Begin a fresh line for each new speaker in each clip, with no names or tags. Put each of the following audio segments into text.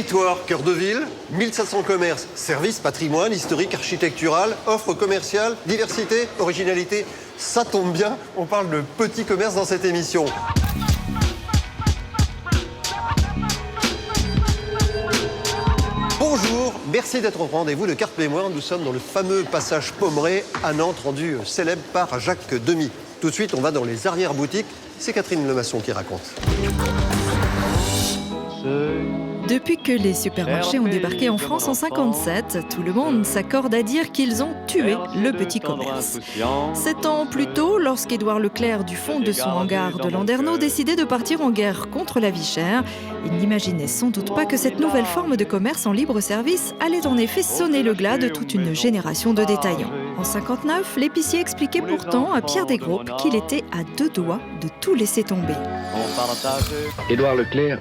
Territoire, cœur de ville, 1500 commerces, services, patrimoine, historique, architectural, offre commerciale, diversité, originalité. Ça tombe bien, on parle de petit commerce dans cette émission. Bonjour, merci d'être au rendez-vous de Carte Mémoire. Nous sommes dans le fameux passage Pommeray à Nantes, rendu célèbre par Jacques Demy. Tout de suite, on va dans les arrière-boutiques. C'est Catherine Lemasson qui raconte.
Depuis que les supermarchés ont débarqué en France en 1957, tout le monde s'accorde à dire qu'ils ont tué le petit commerce. 7 ans plus tôt, lorsqu'Édouard Leclerc, du fond de son hangar de Landerneau, décidait de partir en guerre contre la vie chère, il n'imaginait sans doute pas que cette nouvelle forme de commerce en libre service allait en effet sonner le glas de toute une génération de détaillants. En 1959, l'épicier expliquait pourtant à Pierre Desgroupes qu'il était à 2 doigts de tout laisser tomber.
Édouard Leclerc,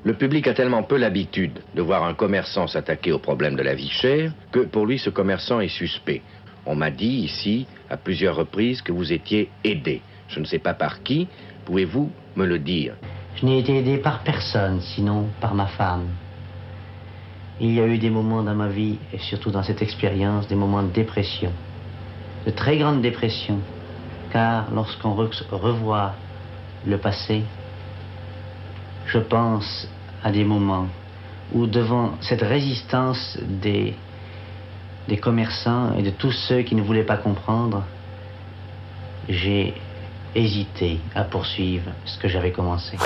le public a tellement peu l'habitude de voir un commerçant s'attaquer au problème de la vie chère que pour lui ce commerçant est suspect. On m'a dit ici à plusieurs reprises que vous étiez aidé. Je ne sais pas par qui, pouvez-vous me le dire?
Je n'ai été aidé par personne, sinon par ma femme. Il y a eu des moments dans ma vie, et surtout dans cette expérience, des moments de dépression, de très grande dépression, car lorsqu'on revoit le passé, je pense à des moments où devant cette résistance des commerçants et de tous ceux qui ne voulaient pas comprendre, j'ai hésité à poursuivre ce que j'avais commencé.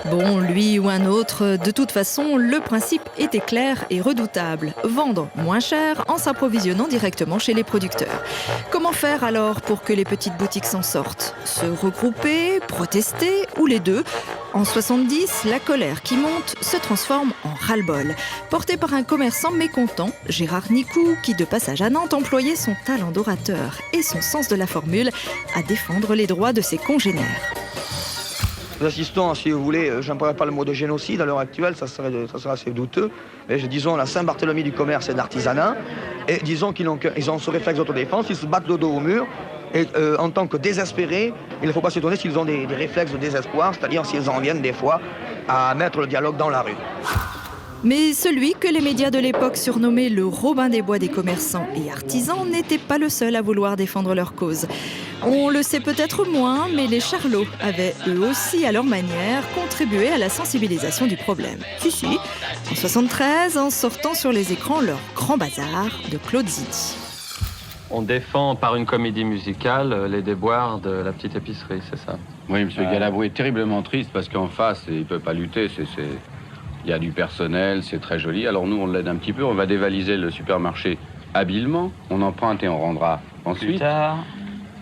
Bon, lui ou un autre, de toute façon, le principe était clair et redoutable. Vendre moins cher en s'approvisionnant directement chez les producteurs. Comment faire alors pour que les petites boutiques s'en sortent? Se regrouper, protester ou les deux? En 70, la colère qui monte se transforme en ras-le-bol. Porté par un commerçant mécontent, Gérard Nicou, qui de passage à Nantes employait son talent d'orateur et son sens de la formule à défendre les droits de ses congénères.
Nous assistons, si vous voulez, je n'emploierai pas le mot de génocide à l'heure actuelle, ça serait assez douteux, mais disons la Saint-Barthélemy du commerce et de l'artisanat, et disons qu'ils ont ce réflexe d'autodéfense, ils se battent le dos au mur, et en tant que désespérés, il ne faut pas s'étonner s'ils ont des réflexes de désespoir, c'est-à-dire s'ils en viennent des fois à mettre le dialogue dans la rue.
Mais celui que les médias de l'époque surnommaient le Robin des Bois des commerçants et artisans n'était pas le seul à vouloir défendre leur cause. On le sait peut-être moins, mais les charlots avaient eux aussi, à leur manière, contribué à la sensibilisation du problème. Si, en 73, en sortant sur les écrans leur Grand Bazar de Claude Zidi.
On défend par une comédie musicale les déboires de la petite épicerie, c'est ça?
Oui, M. Galabru est terriblement triste parce qu'en face, il ne peut pas lutter. Il y a du personnel, c'est très joli. Alors nous, on l'aide un petit peu. On va dévaliser le supermarché habilement. On emprunte et on rendra ensuite.
Plus tard.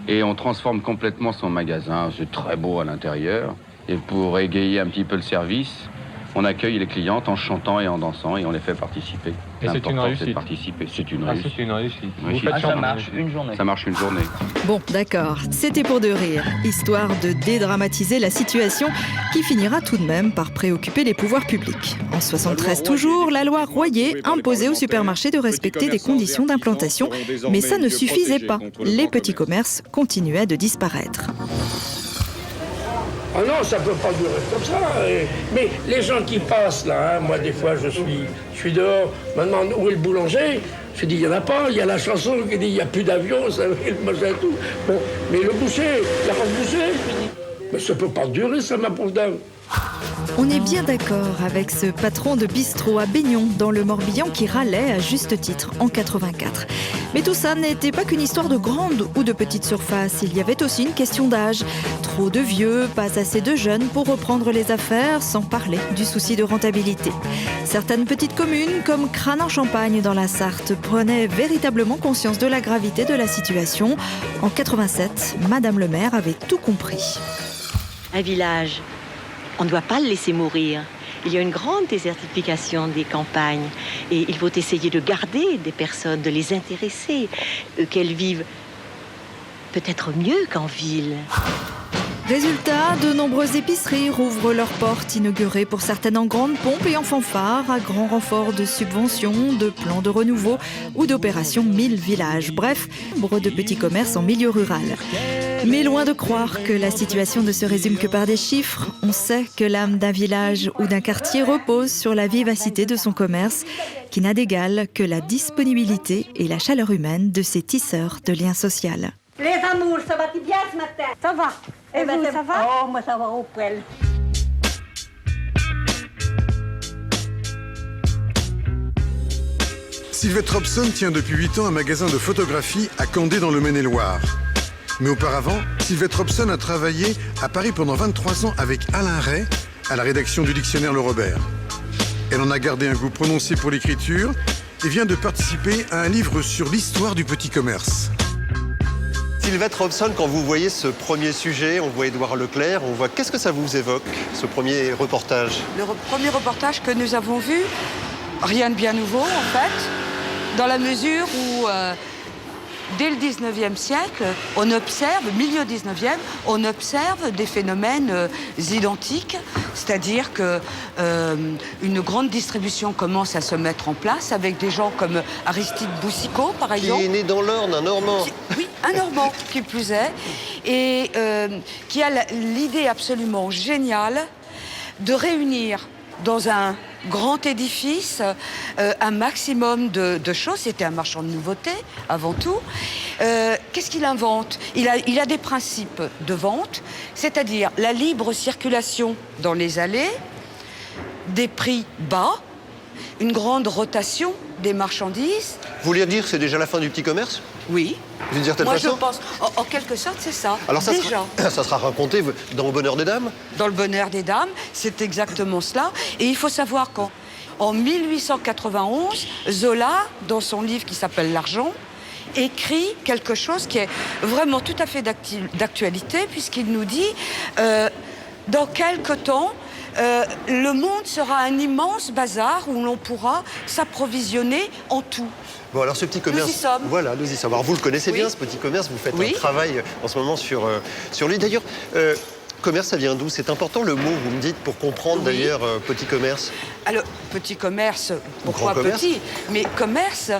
Et on transforme complètement son magasin. C'est très beau à l'intérieur. Et pour égayer un petit peu le service, on accueille les clientes en chantant et en dansant et on les fait participer.
Et c'est une réussite.
C'est de participer. C'est une réussite.
C'est une réussite.
Oui,
Ça marche une journée.
Ça marche une journée.
Bon, d'accord, c'était pour de rire, histoire de dédramatiser la situation qui finira tout de même par préoccuper les pouvoirs publics. En 73 toujours, la loi Royer imposait aux supermarchés de respecter des conditions d'implantation, mais ça ne suffisait pas. Les petits commerces continuaient de disparaître.
Ah non, ça peut pas durer comme ça. Mais les gens qui passent là, moi des fois je suis dehors, me demande où est le boulanger. Je dis il y en a pas, il y a la chanson qui dit il y a plus d'avion, ça le machin et tout. Bon, mais le boucher, il n'y a pas de boucher. Je dis, mais ça peut pas durer ça, ma pauvre dame.
On est bien d'accord avec ce patron de bistrot à Baignon, dans le Morbihan, qui râlait à juste titre en 84. Mais tout ça n'était pas qu'une histoire de grande ou de petite surface. Il y avait aussi une question d'âge. Trop de vieux, pas assez de jeunes pour reprendre les affaires, sans parler du souci de rentabilité. Certaines petites communes, comme Crans-en-Champagne dans la Sarthe, prenaient véritablement conscience de la gravité de la situation. En 87, Madame le maire avait tout compris.
Un village, on ne doit pas le laisser mourir. Il y a une grande désertification des campagnes et il faut essayer de garder des personnes, de les intéresser, qu'elles vivent peut-être mieux qu'en ville.
Résultat, de nombreuses épiceries rouvrent leurs portes, inaugurées pour certaines en grande pompe et en fanfare, à grand renfort de subventions, de plans de renouveau ou d'opérations 1000 villages. Bref, nombre de petits commerces en milieu rural. Mais loin de croire que la situation ne se résume que par des chiffres, on sait que l'âme d'un village ou d'un quartier repose sur la vivacité de son commerce, qui n'a d'égal que la disponibilité et la chaleur humaine de ses tisseurs de liens sociaux.
Les amours, ça va bien ce matin? Ça va. Et vous, ça va? Oh, moi ça va au poil.
Sylvette Robson tient depuis 8 ans un magasin de photographie à Candé dans le Maine-et-Loire. Mais auparavant, Sylvette Robson a travaillé à Paris pendant 23 ans avec Alain Ray à la rédaction du dictionnaire Le Robert. Elle en a gardé un goût prononcé pour l'écriture et vient de participer à un livre sur l'histoire du petit commerce.
Sylvette Robson, quand vous voyez ce premier sujet, on voit Édouard Leclerc, on voit qu'est-ce que ça vous évoque, ce premier reportage?
Le premier reportage que nous avons vu, rien de bien nouveau en fait, dans la mesure où dès le 19e siècle, on observe, milieu 19e, on observe des phénomènes identiques, c'est-à-dire que une grande distribution commence à se mettre en place avec des gens comme Aristide Boucicaut, par exemple.
Qui est né dans l'Orne, un Normand.
Oui, un Normand, qui plus est, et qui a l'idée absolument géniale de réunir dans un grand édifice, un maximum de choses. C'était un marchand de nouveautés, avant tout. Qu'est-ce qu'il invente? Il a des principes de vente, c'est-à-dire la libre circulation dans les allées, des prix bas, une grande rotation des marchandises.
Vous voulez dire que c'est déjà la fin du petit commerce?
Oui.
D'une certaine
Moi,
façon?
je pense, en quelque sorte, c'est ça.
Alors ça
déjà.
Ça sera raconté dans Le Bonheur des Dames?
Dans Le Bonheur des Dames, c'est exactement cela. Et il faut savoir qu'en 1891, Zola, dans son livre qui s'appelle L'Argent, écrit quelque chose qui est vraiment tout à fait d'actualité, puisqu'il nous dit dans quelque temps, le monde sera un immense bazar où l'on pourra s'approvisionner en tout.
Bon, alors ce petit commerce...
Nous y sommes.
Voilà, nous y sommes. Alors vous le connaissez bien, ce petit commerce, vous faites un travail en ce moment sur lui. D'ailleurs, commerce, ça vient d'où? C'est important le mot, vous me dites, pour comprendre d'ailleurs petit commerce.
Alors, petit commerce, pourquoi
commerce?
petit? Mais commerce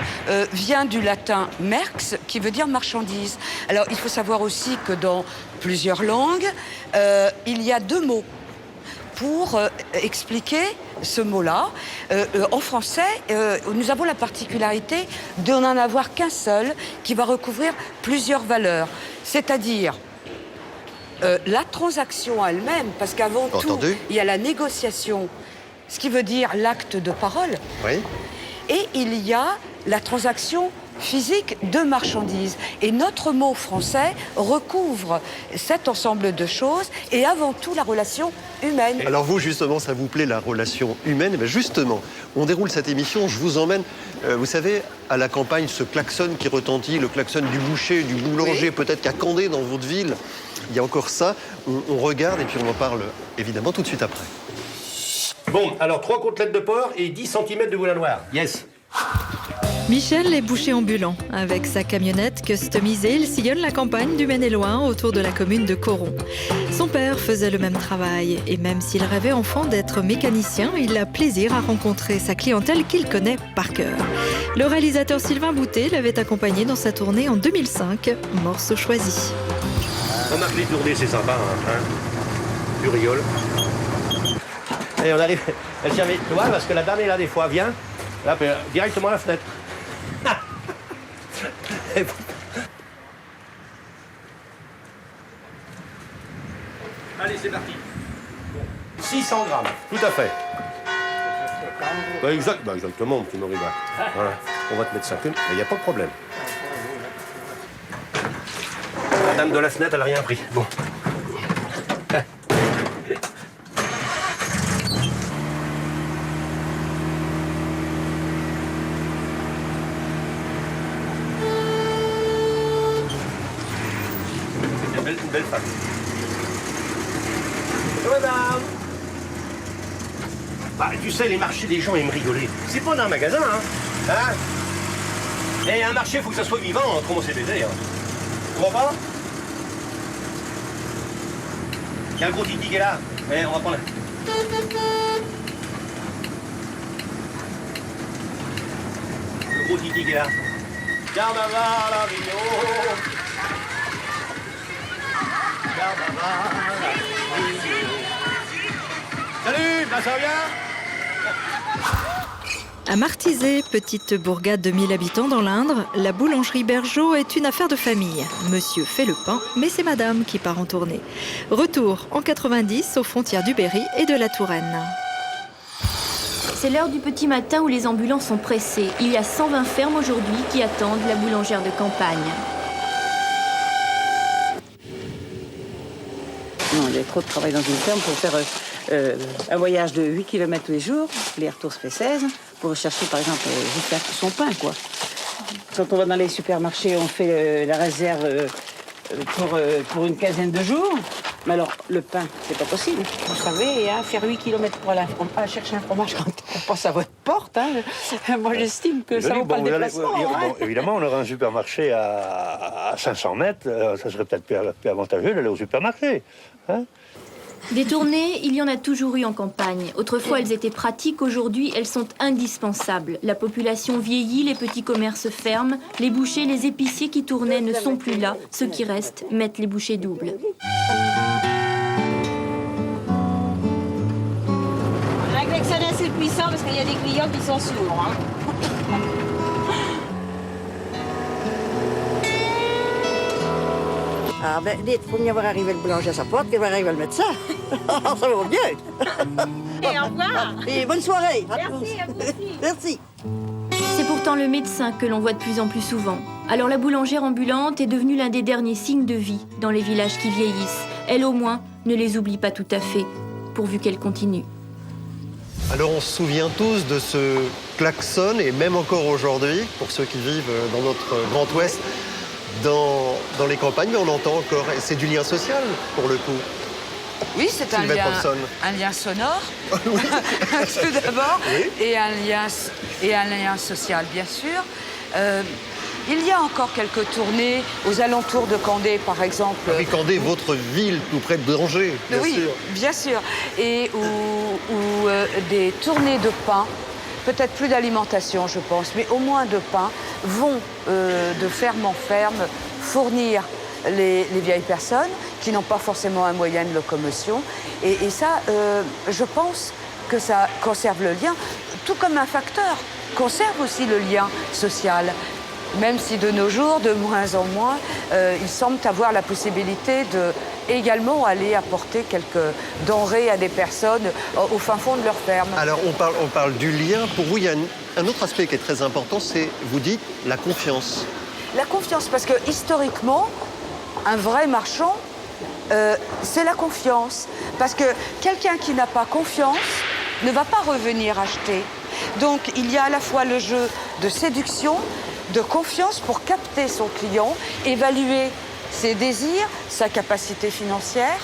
vient du latin merx, qui veut dire marchandise. Alors, il faut savoir aussi que dans plusieurs langues, il y a deux mots pour expliquer ce mot-là. En français, nous avons la particularité de n'en avoir qu'un seul qui va recouvrir plusieurs valeurs. C'est-à-dire la transaction elle-même, parce qu'avant tout, il y a la négociation, ce qui veut dire l'acte de parole.
Oui.
Et il y a la transaction physique de marchandises. Et notre mot français recouvre cet ensemble de choses et avant tout la relation humaine.
Alors vous, justement, ça vous plaît la relation humaine? Eh bien justement, on déroule cette émission, je vous emmène, vous savez, à la campagne, ce klaxon qui retentit, le klaxon du boucher, du boulanger, peut-être qu'à Candé, dans votre ville, il y a encore ça. On regarde et puis on en parle évidemment tout de suite après.
Bon, alors 3 côtelettes de porc et 10 cm de boulin noir. Yes.
Michel est boucher ambulant. Avec sa camionnette customisée, il sillonne la campagne du Maine-et-Loing autour de la commune de Coron. Son père faisait le même travail et même s'il rêvait enfant d'être mécanicien, il a plaisir à rencontrer sa clientèle qu'il connaît par cœur. Le réalisateur Sylvain Boutet l'avait accompagné dans sa tournée en 2005, Morceau choisi.
Remarque les tournées, c'est sympa, hein. Tu rigoles. Allez, on arrive. Elle vient, tu vois, parce que la dame est là des fois, viens. Là, directement à la fenêtre. Allez, c'est parti. 600 grammes, tout à fait. Exactement, mon petit Moriba. Voilà. On va te mettre ça que... Il n'y a pas de problème. La dame de la fenêtre, elle n'a rien pris. Bon. Une belle femme. Madame. Bah, tu sais, les marchés, des gens aiment rigoler. C'est pas dans un magasin, hein. Et un marché, il faut que ça soit vivant, autrement c'est baiser. Hein. Tu vois pas? Il y a un gros Titi qui est là. Allez, on va prendre. Le gros Titi qui est là. Carnaval à Rio. Carnaval à Rio. Salut, ça va bien?
À Martizé, petite bourgade de 1000 habitants dans l'Indre, la boulangerie Bergeau est une affaire de famille. Monsieur fait le pain, mais c'est madame qui part en tournée. Retour en 90 aux frontières du Berry et de la Touraine.
C'est l'heure du petit matin où les ambulants sont pressés. Il y a 120 fermes aujourd'hui qui attendent la boulangère de campagne.
Non, il y a trop de travail dans une ferme pour faire un voyage de 8 km tous les jours. Les retours se fait 16 pour chercher, par exemple, juste faire son pain, quoi. Quand on va dans les supermarchés, on fait la réserve pour une quinzaine de jours. Mais alors, le pain, c'est pas possible. Vous savez, hein, faire 8 km pour aller chercher un fromage quand on passe à votre porte, hein, moi j'estime que ça vaut pas le déplacement.
Bon, évidemment, on aurait un supermarché à 500 mètres, ça serait peut-être plus avantageux d'aller au supermarché. Hein.
Des tournées, il y en a toujours eu en campagne. Autrefois, elles étaient pratiques. Aujourd'hui, elles sont indispensables. La population vieillit, les petits commerces ferment. Les bouchers, les épiciers qui tournaient ne sont plus là. Ceux qui restent mettent les bouchées doubles.
Un klaxon assez puissant parce qu'il y a des clients qui sont sourds. Hein.
Ah ben, dites, faut bien voir arriver le boulanger à sa porte, qu'il va arriver le médecin. Ça va bien.
Et au revoir.
Et bonne soirée.
Merci à vous aussi.
Merci.
C'est pourtant le médecin que l'on voit de plus en plus souvent. Alors la boulangère ambulante est devenue l'un des derniers signes de vie dans les villages qui vieillissent. Elle, au moins, ne les oublie pas tout à fait, pourvu qu'elle continue.
Alors on se souvient tous de ce klaxon, et même encore aujourd'hui, pour ceux qui vivent dans notre Grand Ouest, dans les campagnes, mais on l'entend encore. Et c'est du lien social, pour le coup.
Oui, c'est un lien sonore,
Oui.
tout d'abord,
Oui.
et un lien social, bien sûr. Il y a encore quelques tournées aux alentours de Candé, par exemple.
Oui, Candé, votre ville, tout près de Angers, bien
oui,
sûr.
Bien sûr. Et où des tournées de pain, peut-être plus d'alimentation, je pense, mais au moins de pain, vont de ferme en ferme fournir les vieilles personnes qui n'ont pas forcément un moyen de locomotion. Et ça, je pense que ça conserve le lien, tout comme un facteur conserve aussi le lien social. Même si de nos jours, de moins en moins, ils semblent avoir la possibilité de également aller apporter quelques denrées à des personnes au fin fond de leur ferme.
Alors on parle du lien. Pour vous, il y a un autre aspect qui est très important, c'est, vous dites, la confiance.
La confiance, parce que historiquement, un vrai marchand, c'est la confiance. Parce que quelqu'un qui n'a pas confiance ne va pas revenir acheter. Donc il y a à la fois le jeu de séduction, de confiance pour capter son client, évaluer ses désirs, sa capacité financière.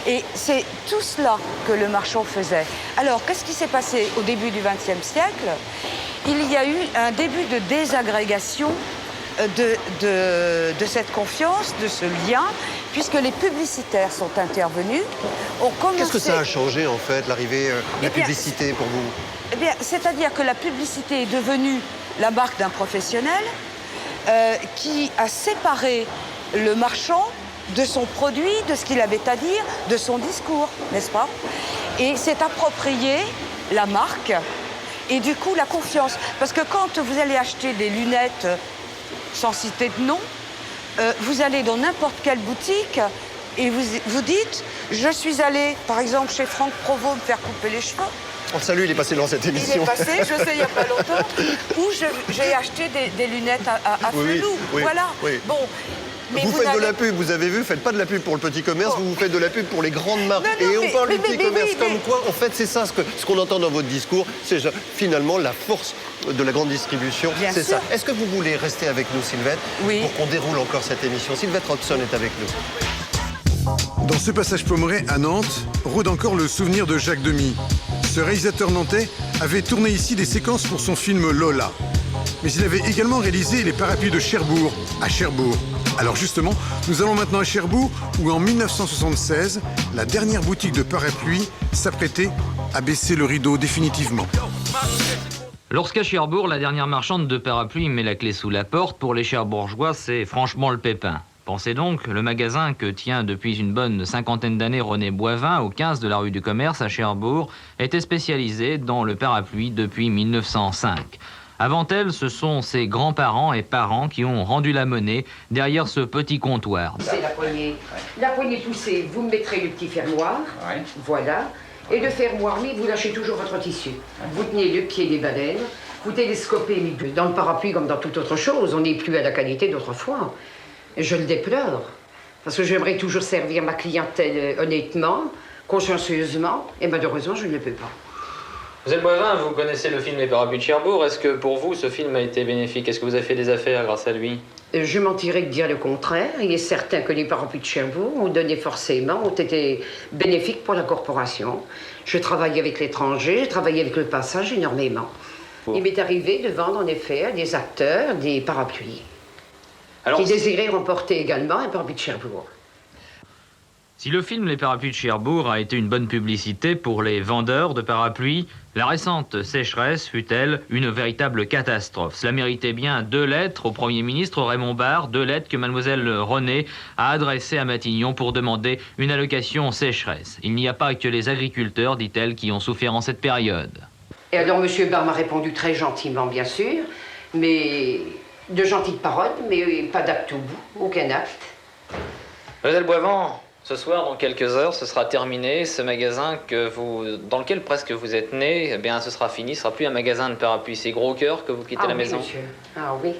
Et c'est tout cela que le marchand faisait. Alors, qu'est-ce qui s'est passé au début du XXe siècle? Il y a eu un début de désagrégation de cette confiance, de ce lien, puisque les publicitaires sont intervenus.
Qu'est-ce que ça a changé, en fait, l'arrivée de la publicité pour vous?
Eh bien, c'est-à-dire que la publicité est devenue la marque d'un professionnel qui a séparé le marchand de son produit, de ce qu'il avait à dire, de son discours, n'est-ce pas? Et s'est approprié la marque et du coup la confiance. Parce que quand vous allez acheter des lunettes, sans citer de nom, vous allez dans n'importe quelle boutique et vous dites, je suis allé par exemple chez Franck Provost me faire couper les cheveux.
On salue, il est passé dans cette émission.
Il est passé, je sais, il n'y a pas longtemps, où j'ai acheté des lunettes à Flelou.
Oui,
voilà.
Oui.
Bon, mais
vous faites de la pub, vous avez vu, faites pas de la pub pour le petit commerce, vous faites de la pub pour les grandes marques. Et on parle du petit commerce comme quoi, en fait, c'est ça ce qu'on entend dans votre discours, c'est finalement la force de la grande distribution, c'est ça. Est-ce que vous voulez rester avec nous, Sylvette, pour qu'on déroule encore cette émission? Sylvette Robson est avec nous.
Dans ce passage Pommeret à Nantes, rôde encore le souvenir de Jacques Demy. Ce réalisateur nantais avait tourné ici des séquences pour son film Lola. Mais il avait également réalisé les parapluies de Cherbourg, à Cherbourg. Alors justement, nous allons maintenant à Cherbourg, où en 1976, la dernière boutique de parapluies s'apprêtait à baisser le rideau définitivement.
Lorsqu'à Cherbourg, la dernière marchande de parapluies met la clé sous la porte, pour les Cherbourgeois, c'est franchement le pépin. Pensez donc, le magasin que tient depuis une bonne cinquantaine d'années René Boivin, au 15 de la rue du Commerce à Cherbourg, était spécialisé dans le parapluie depuis 1905. Avant elle, ce sont ses grands-parents et parents qui ont rendu la monnaie derrière ce petit comptoir.
C'est la poignée poussée, vous me mettrez le petit fermoir, voilà. Et le fermoir, mais vous lâchez toujours votre tissu. Vous tenez le pied des baleines, vous télescopez dans le parapluie comme dans toute autre chose. On n'est plus à la qualité d'autrefois. Je le déplore, parce que j'aimerais toujours servir ma clientèle honnêtement, consciencieusement, et malheureusement, je ne le peux pas.
Vous Boivin, vous connaissez le film Les Parapluies de Cherbourg. Est-ce que pour vous, ce film a été bénéfique? Est-ce que vous avez fait des affaires grâce à lui?
Je mentirais de dire le contraire. Il est certain que les parapluies de Cherbourg ont donné forcément, ont été bénéfiques pour la corporation. Je travaille avec l'étranger, je travaille avec le passage énormément. Il m'est arrivé de vendre en effet à des acteurs des parapluies qui désiraient remporter également un parapluie de Cherbourg.
Si le film Les Parapluies de Cherbourg a été une bonne publicité pour les vendeurs de parapluies, la récente sécheresse fut, elle, une véritable catastrophe. Cela méritait bien 2 lettres au Premier ministre Raymond Barre, 2 lettres que mademoiselle René a adressées à Matignon pour demander une allocation sécheresse. Il n'y a pas que les agriculteurs, dit-elle, qui ont souffert en cette période.
Et alors M. Barre m'a répondu très gentiment, bien sûr, mais de gentilles paroles, mais pas d'acte au bout, aucun acte.
Mademoiselle Boivin, ce soir, dans quelques heures, ce sera terminé. Ce magasin dans lequel presque vous êtes né, eh bien, ce sera fini. Ce sera plus un magasin de parapluies. C'est gros cœur que vous quittez la maison.
Monsieur. Ah oui.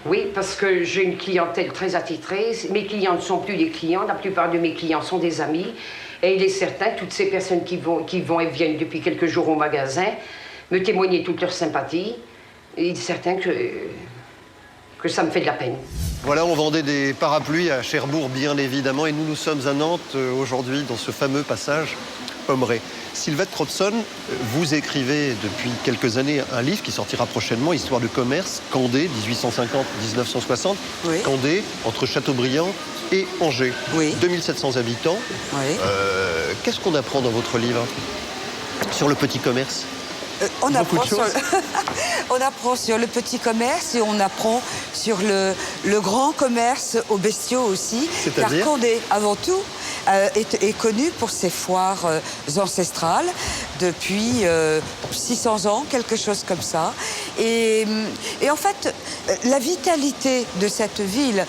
Oui, parce que j'ai une clientèle très attitrée. Mes clients ne sont plus des clients. La plupart de mes clients sont des amis. Et il est certain que toutes ces personnes qui vont et viennent depuis quelques jours au magasin me témoigner toute leur sympathie. Et il est certain que ça me fait de la peine.
Voilà, on vendait des parapluies à Cherbourg, bien évidemment, et nous sommes à Nantes aujourd'hui, dans ce fameux passage Pommerais. Sylvette Robson, vous écrivez depuis quelques années un livre qui sortira prochainement, Histoire du commerce, Candé, 1850-1960. Oui. Candé, entre Châteaubriand et Angers. Oui. 2700 habitants. Oui. Qu'est-ce qu'on apprend dans votre livre sur le petit commerce?
On apprend sur le petit commerce et on apprend sur le grand commerce aux bestiaux aussi. Car Candé, avant tout, est connu pour ses foires ancestrales depuis 600 ans, quelque chose comme ça. Et en fait, la vitalité de cette ville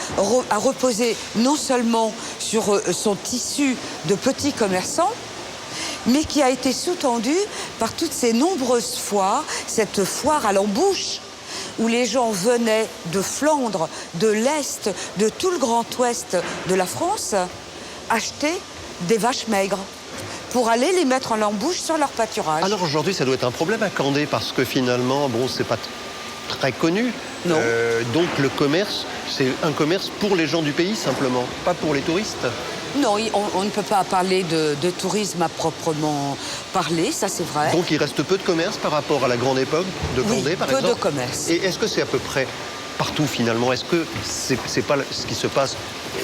a reposé non seulement sur son tissu de petits commerçants, mais qui a été sous-tendu par toutes ces nombreuses foires, cette foire à l'embouche, où les gens venaient de Flandre, de l'Est, de tout le Grand Ouest de la France, acheter des vaches maigres pour aller les mettre en embouche sur leur pâturage.
Alors aujourd'hui, ça doit être un problème à Candé, parce que finalement, bon, c'est pas très connu.
Non.
Donc le commerce, c'est un commerce pour les gens du pays, simplement, pas pour les touristes.
Non, on ne peut pas parler de tourisme à proprement parler, ça c'est vrai.
Donc il reste peu de commerce par rapport à la grande époque de Candé, par exemple.
Peu de commerce.
Et est-ce que c'est à peu près partout finalement? Est-ce que c'est pas ce qui se passe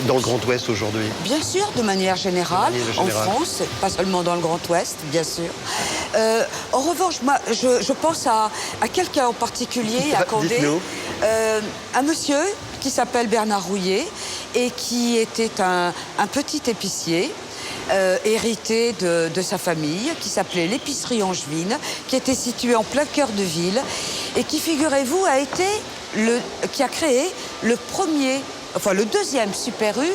dans le Grand Ouest aujourd'hui?
Bien sûr, de manière générale, en France, pas seulement dans le Grand Ouest, bien sûr. En revanche, moi, je pense à quelqu'un en particulier, à Candé, un monsieur qui s'appelle Bernard Rouillet et qui était un petit épicier hérité de sa famille, qui s'appelait l'épicerie Angevine, qui était située en plein cœur de ville et qui, figurez-vous, qui a créé le deuxième Super U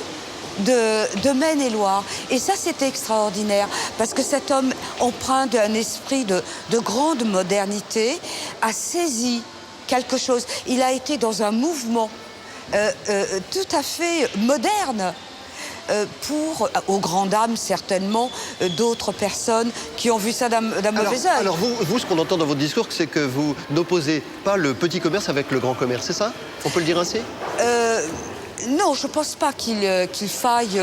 de Maine-et-Loire. Et ça, c'était extraordinaire, parce que cet homme, empreint d'un esprit de grande modernité, a saisi quelque chose. Il a été dans un mouvement tout à fait moderne, aux grandes dames, certainement, d'autres personnes qui ont vu ça d'un mauvais œil.
Alors vous, ce qu'on entend dans votre discours, c'est que vous n'opposez pas le petit commerce avec le grand commerce, c'est ça? On peut le dire ainsi?
Non, je ne pense pas qu'il faille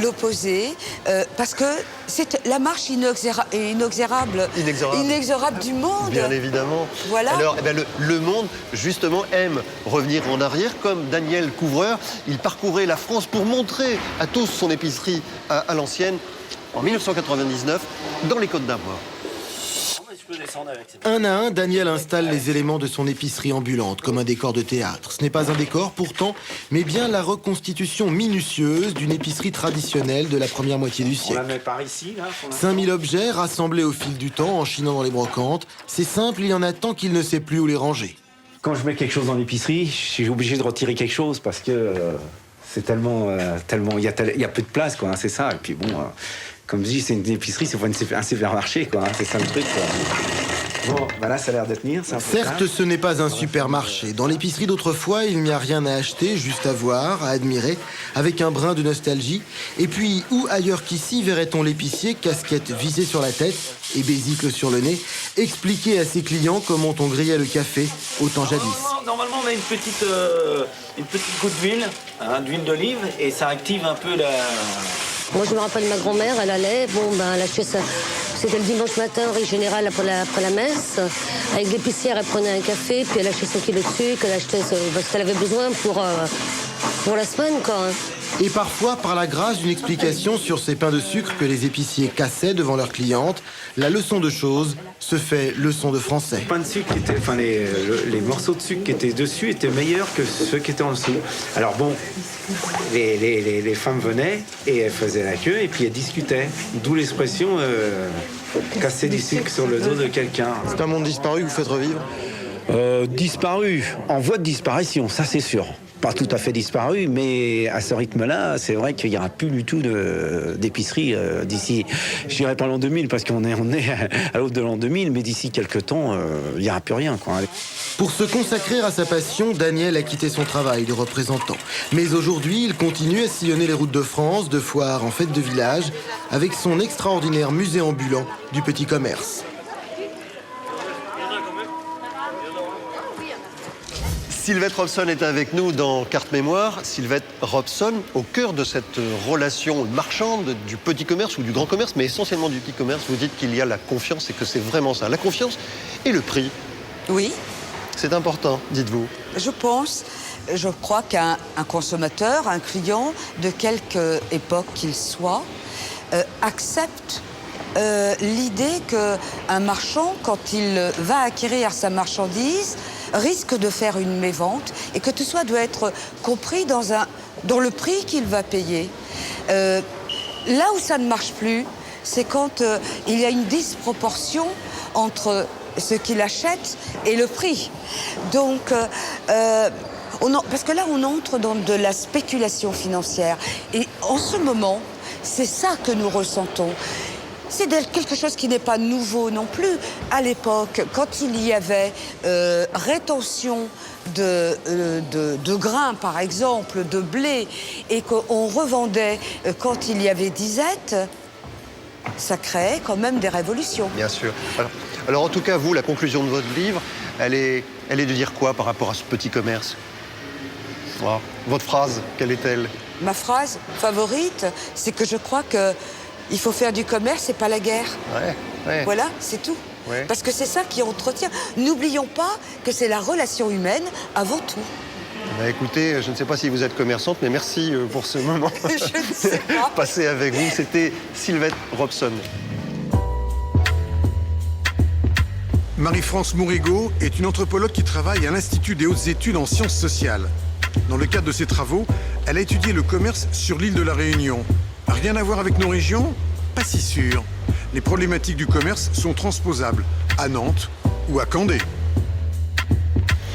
l'opposer, parce que c'est la marche inexorable du monde.
Bien évidemment.
Voilà.
Alors, le monde, justement, aime revenir en arrière, comme Daniel Couvreur. Il parcourait la France pour montrer à tous son épicerie à l'ancienne, en 1999, dans les Côtes-d'Armor.
Un à un, Daniel installe les éléments de son épicerie ambulante, comme un décor de théâtre. Ce n'est pas un décor, pourtant, mais bien la reconstitution minutieuse d'une épicerie traditionnelle de la première moitié du siècle.
On la met par ici, là.
5000 objets rassemblés au fil du temps, en chinant dans les brocantes. C'est simple, il y en a tant qu'il ne sait plus où les ranger.
Quand je mets quelque chose dans l'épicerie, je suis obligé de retirer quelque chose parce que c'est tellement... il y a peu de place, quoi, hein, c'est ça. Et puis bon... Comme je dis, c'est une épicerie, c'est pas un supermarché, quoi. Hein, c'est ça le truc, quoi. Bon, là, ça a l'air de tenir.
Certes, ce n'est pas un supermarché. Dans l'épicerie d'autrefois, il n'y a rien à acheter, juste à voir, à admirer, avec un brin de nostalgie. Et puis, où ailleurs qu'ici verrait-on l'épicier, casquette vissée sur la tête et bésicle sur le nez, expliquer à ses clients comment on grillait le café au temps jadis.
Normalement, on a une petite goutte d'huile, hein, d'huile d'olive, et ça active un peu la...
Moi, je me rappelle ma grand-mère, elle allait, elle achetait ça. C'était le dimanche matin, en règle générale, après la messe. Avec l'épicière, elle prenait un café, puis elle achetait 5 kilos de sucre, elle achetait ce qu'elle avait besoin pour la semaine, quoi.
Et parfois, par la grâce d'une explication sur ces pains de sucre que les épiciers cassaient devant leurs clientes, la leçon de choses se fait leçon de français.
Les pains de sucre, les morceaux de sucre qui étaient dessus étaient meilleurs que ceux qui étaient en dessous. Alors bon, les femmes venaient et elles faisaient la queue et puis elles discutaient. D'où l'expression casser du sucre sur le dos de quelqu'un.
C'est un monde disparu que vous faites revivre ?
Disparu, en voie de disparition, ça c'est sûr. Pas tout à fait disparu, mais à ce rythme-là, c'est vrai qu'il n'y aura plus du tout d'épicerie d'ici, je dirais pas l'an 2000, parce qu'on est à l'aube de l'an 2000, mais d'ici quelques temps, il n'y aura plus rien, quoi.
Pour se consacrer à sa passion, Daniel a quitté son travail de représentant. Mais aujourd'hui, il continue à sillonner les routes de France, de foires en fêtes de village, avec son extraordinaire musée ambulant du petit commerce.
Sylvette Robson est avec nous dans Carte Mémoire. Sylvette Robson, au cœur de cette relation marchande du petit commerce ou du grand commerce, mais essentiellement du petit commerce, vous dites qu'il y a la confiance et que c'est vraiment ça. La confiance et le prix.
Oui.
C'est important, dites-vous.
Je crois qu'un consommateur, un client, de quelque époque qu'il soit, accepte l'idée qu'un marchand, quand il va acquérir sa marchandise, risque de faire une mévente et que tout ça doit être compris dans le prix qu'il va payer. Là où ça ne marche plus, c'est quand il y a une disproportion entre ce qu'il achète et le prix. Donc, parce que là, on entre dans de la spéculation financière. Et en ce moment, c'est ça que nous ressentons. C'est quelque chose qui n'est pas nouveau non plus. À l'époque, quand il y avait rétention de grains, par exemple, de blé, et qu'on revendait quand il y avait disette, ça créait quand même des révolutions.
Bien sûr. Alors en tout cas, vous, la conclusion de votre livre, elle est de dire quoi par rapport à ce petit commerce ? Wow. Votre phrase, quelle est-elle ?
Ma phrase favorite, c'est que je crois que il faut faire du commerce et pas la guerre.
Ouais.
Voilà, c'est tout.
Ouais.
Parce que c'est ça qui entretient. N'oublions pas que c'est la relation humaine avant tout.
Écoutez, je ne sais pas si vous êtes commerçante, mais merci pour ce moment
Je ne sais pas.
passé avec vous. C'était Sylvette Robson.
Marie-France Mourigot est une anthropologue qui travaille à l'Institut des hautes études en sciences sociales. Dans le cadre de ses travaux, elle a étudié le commerce sur l'île de la Réunion. Rien à voir avec nos régions ? Pas si sûr. Les problématiques du commerce sont transposables à Nantes ou à Candé.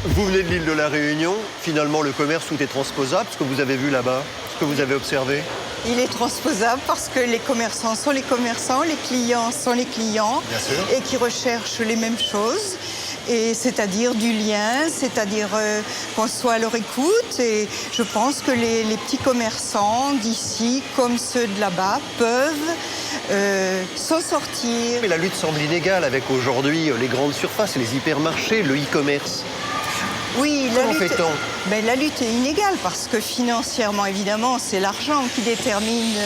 Vous venez de l'île de la Réunion. Finalement, le commerce, tout est transposable. Ce que vous avez vu là-bas, ce que vous avez observé ?
Il est transposable parce que les commerçants sont les commerçants, les clients sont les clients.
Bien sûr.
Et qui recherchent les mêmes choses. Et c'est-à-dire du lien, c'est-à-dire qu'on soit à leur écoute. Et je pense que les petits commerçants d'ici, comme ceux de là-bas, peuvent s'en sortir.
Mais la lutte semble inégale avec aujourd'hui les grandes surfaces, les hypermarchés, le e-commerce.
Oui,
Comment fait-on?
Ben, la lutte est inégale parce que financièrement, évidemment, c'est l'argent qui détermine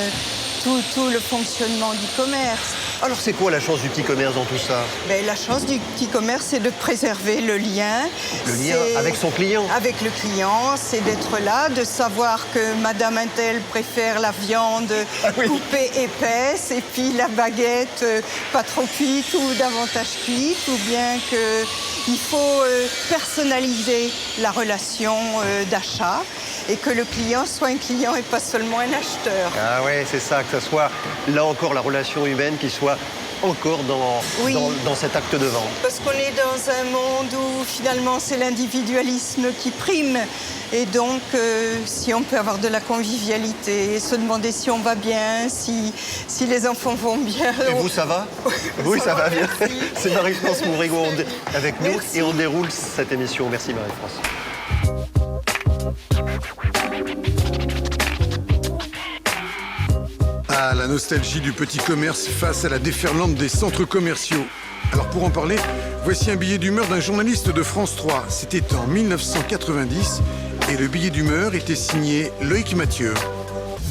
tout le fonctionnement du commerce.
Alors c'est quoi la chance du petit commerce dans tout ça?
Ben, la chance du petit commerce, c'est de préserver le lien.
Le lien avec son client?
Avec le client, c'est d'être là, de savoir que Madame Intel préfère la viande coupée épaisse et puis la baguette pas trop cuite ou davantage cuite, ou bien qu'il faut personnaliser la relation d'achat et que le client soit un client et pas seulement un acheteur.
Ah ouais, c'est ça, que ce soit là encore la relation humaine qui soit encore dans cet acte de vente.
Parce qu'on est dans un monde où finalement c'est l'individualisme qui prime. Et donc, si on peut avoir de la convivialité, se demander si on va bien, si les enfants vont bien.
Et vous, ça va? Oui, ça va bien. C'est Marie-France Mourigot avec nous. Merci. Et on déroule cette émission. Merci Marie-France.
Ah, la nostalgie du petit commerce face à la déferlante des centres commerciaux. Alors pour en parler, voici un billet d'humeur d'un journaliste de France 3. C'était en 1990 et le billet d'humeur était signé Loïc Mathieu.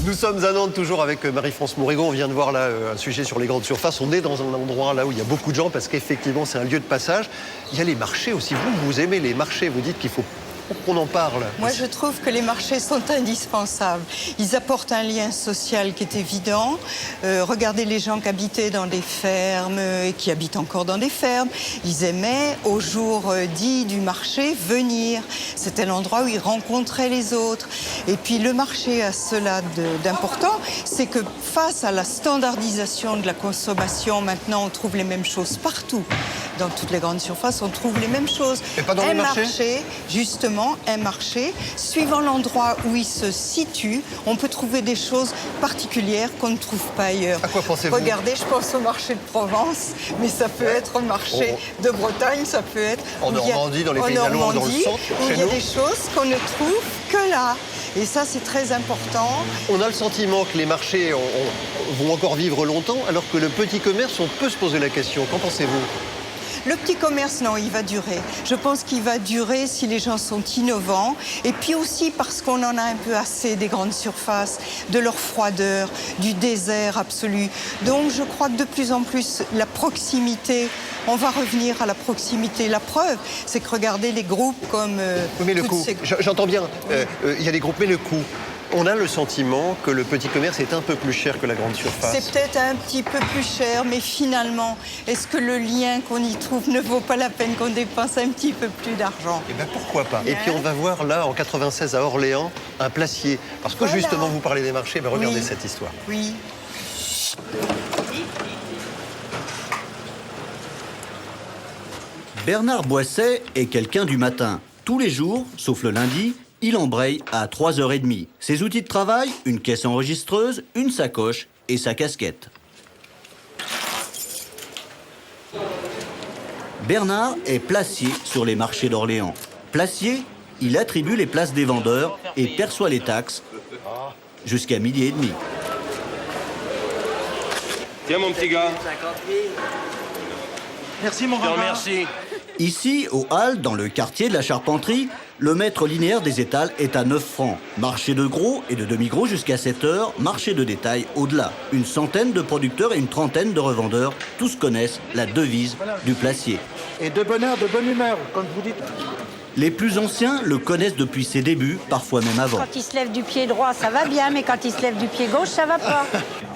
Nous sommes à Nantes, toujours avec Marie-France Mourigot. On vient de voir là un sujet sur les grandes surfaces. On est dans un endroit là où il y a beaucoup de gens parce qu'effectivement c'est un lieu de passage. Il y a les marchés aussi. Vous aimez les marchés, vous dites qu'il faut qu'on en parle.
Moi, je trouve que les marchés sont indispensables. Ils apportent un lien social qui est évident. Regardez les gens qui habitaient dans des fermes et qui habitent encore dans des fermes. Ils aimaient, au jour dit du marché, venir. C'était l'endroit où ils rencontraient les autres. Et puis, le marché a cela d'important, c'est que face à la standardisation de la consommation, maintenant, on trouve les mêmes choses partout. Dans toutes les grandes surfaces, on trouve les mêmes choses.
Et pas dans les marchés ?
Justement, un marché, suivant l'endroit où il se situe, on peut trouver des choses particulières qu'on ne trouve pas ailleurs.
À quoi pensez-vous ?
Regardez, je pense au marché de Provence, mais ça peut être au marché de Bretagne, ça peut être
en Normandie, dans les pays d'Alors, dans le centre,
où il y a des choses qu'on ne trouve que là. Et ça, c'est très important.
On a le sentiment que les marchés vont encore vivre longtemps, alors que le petit commerce, on peut se poser la question. Qu'en pensez-vous ?
Le petit commerce, non, il va durer. Je pense qu'il va durer si les gens sont innovants. Et puis aussi parce qu'on en a un peu assez des grandes surfaces, de leur froideur, du désert absolu. Donc je crois que de plus en plus, la proximité, on va revenir à la proximité. La preuve, c'est que regardez les groupes comme...
oui, mais le coût, j'entends bien, il y a des groupes, mais le coût. On a le sentiment que le petit commerce est un peu plus cher que la grande surface.
C'est peut-être un petit peu plus cher, mais finalement, est-ce que le lien qu'on y trouve ne vaut pas la peine qu'on dépense un petit peu plus d'argent ?
Eh bien, pourquoi pas ? Et puis on va voir là, en 96 à Orléans, un placier. Parce que justement, vous parlez des marchés, ben regardez cette histoire.
Oui.
Bernard Boisset est quelqu'un du matin. Tous les jours, sauf le lundi, il embraye à 3h30. Ses outils de travail, une caisse enregistreuse, une sacoche et sa casquette. Bernard est placier sur les marchés d'Orléans. Placier, il attribue les places des vendeurs et perçoit les taxes jusqu'à 12h30.
Tiens mon petit gars.
Merci mon grand.
Merci.
Ici, au Halles, dans le quartier de la Charpenterie, le mètre linéaire des étals est à 9 francs. Marché de gros et de demi-gros jusqu'à 7 heures, marché de détail au-delà. Une centaine de producteurs et une trentaine de revendeurs, tous connaissent la devise du placier.
Et de bonne heure, de bonne humeur, comme vous dites.
Les plus anciens le connaissent depuis ses débuts, parfois même avant.
Quand il se lève du pied droit, ça va bien, mais quand il se lève du pied gauche, ça va pas.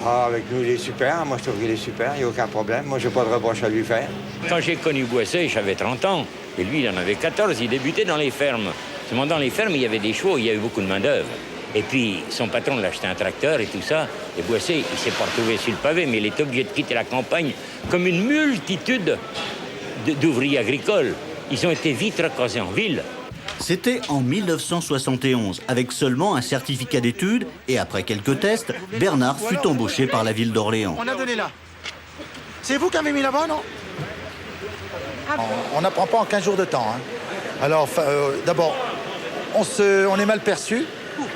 Ah, avec nous, il est super. Moi, je trouve qu'il est super. Il n'y a aucun problème. Moi, je n'ai pas de reproche à lui faire.
Quand j'ai connu Boisset, j'avais 30 ans. Et lui, il en avait 14. Il débutait dans les fermes. Seulement, dans les fermes, il y avait des chevaux, il y avait beaucoup de main-d'œuvre. Et puis, son patron l'a acheté un tracteur et tout ça. Et Boisset, il ne s'est pas retrouvé sur le pavé, mais il est obligé de quitter la campagne comme une multitude d'ouvriers agricoles. Ils ont été vite recasés en ville.
C'était en 1971. Avec seulement un certificat d'études et après quelques tests, Bernard fut embauché par la ville d'Orléans.
On a donné là. C'est vous qui avez mis là-bas, non? On n'apprend pas en 15 jours de temps. Hein. Alors, d'abord, on est mal perçu.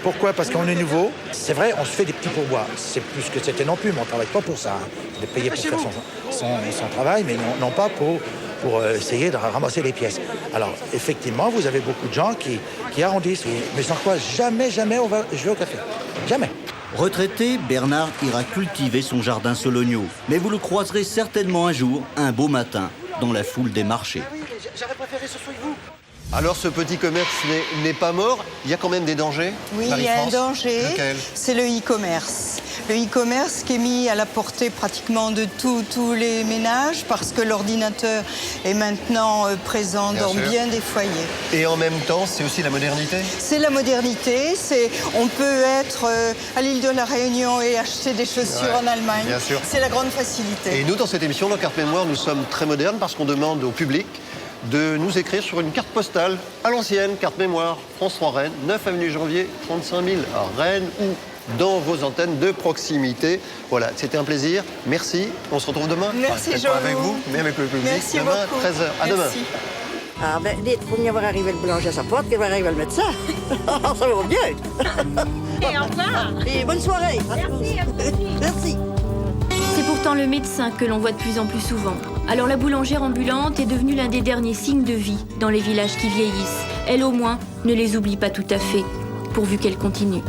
Pourquoi? Parce qu'on est nouveau. C'est vrai, on se fait des petits pourboires. C'est plus que c'était non plus, mais on ne travaille pas pour ça. Hein. On est payé pour faire son travail, mais non pas pour
pour essayer de ramasser les pièces. Alors, effectivement, vous avez beaucoup de gens qui arrondissent. Mais sans quoi, jamais on va jouer au café. Jamais.
Retraité, Bernard ira cultiver son jardin sologno. Mais vous le croiserez certainement un jour, un beau matin, dans la foule des marchés.
J'aurais préféré ce soit vous.
Alors ce petit commerce n'est pas mort, il y a quand même des dangers?
Oui, il y a un danger,
Lequel?
c'est le e-commerce. Le e-commerce qui est mis à la portée pratiquement de tous les ménages parce que l'ordinateur est maintenant présent dans bien des foyers.
Et en même temps, c'est aussi la modernité?
C'est la modernité, on peut être à l'île de la Réunion et acheter des chaussures en Allemagne.
Bien sûr.
C'est la grande facilité.
Et nous, dans cette émission, dans Carte Mémoire, nous sommes très modernes parce qu'on demande au public de nous écrire sur une carte postale à l'ancienne, carte mémoire, France 3 Rennes, 9 avenue Janvier, 35 000 à Rennes ou dans vos antennes de proximité. Voilà, c'était un plaisir. Merci. On se retrouve demain.
Merci,
Jean. Pas avec vous, mais avec le public.
Merci
demain,
beaucoup.
13h. À demain.
Ah ben, dites, faut bien voir arriver le boulanger à sa porte, qu'il va arriver le médecin. Ça va bien.
Et enfin.
Et bonne soirée. Merci.
C'est pourtant le médecin que l'on voit de plus en plus souvent. Alors la boulangère ambulante est devenue l'un des derniers signes de vie dans les villages qui vieillissent. Elle au moins ne les oublie pas tout à fait, pourvu qu'elle continue.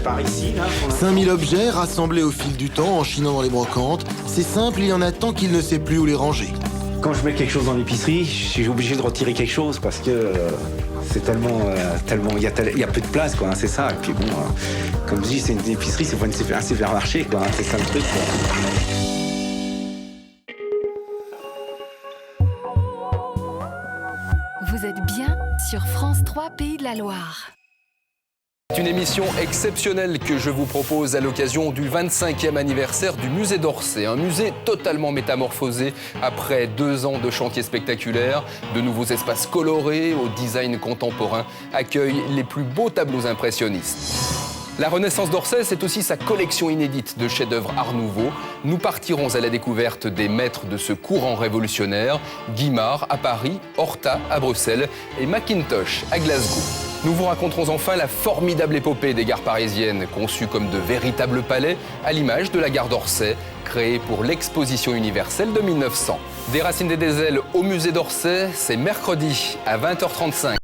Par ici, là,
5000 objets rassemblés au fil du temps en chinant dans les brocantes. C'est simple, il y en a tant qu'il ne sait plus où les ranger.
Quand je mets quelque chose dans l'épicerie, je suis obligé de retirer quelque chose parce que c'est tellement il y a peu de place, quoi, hein, c'est ça. Et puis bon, comme je dis, c'est une épicerie, c'est pas un supermarché, quoi, hein, c'est ça le truc, quoi.
Vous êtes bien sur France 3 Pays de la Loire.
C'est une émission exceptionnelle que je vous propose à l'occasion du 25e anniversaire du musée d'Orsay. Un musée totalement métamorphosé après 2 ans de chantier spectaculaire. De nouveaux espaces colorés au design contemporain accueillent les plus beaux tableaux impressionnistes. La Renaissance d'Orsay, c'est aussi sa collection inédite de chefs-d'œuvre Art Nouveau. Nous partirons à la découverte des maîtres de ce courant révolutionnaire, Guimard à Paris, Horta à Bruxelles et Mackintosh à Glasgow. Nous vous raconterons enfin la formidable épopée des gares parisiennes, conçues comme de véritables palais, à l'image de la gare d'Orsay, créée pour l'exposition universelle de 1900. Des Racines et des Ailes au musée d'Orsay, c'est mercredi à 20h35.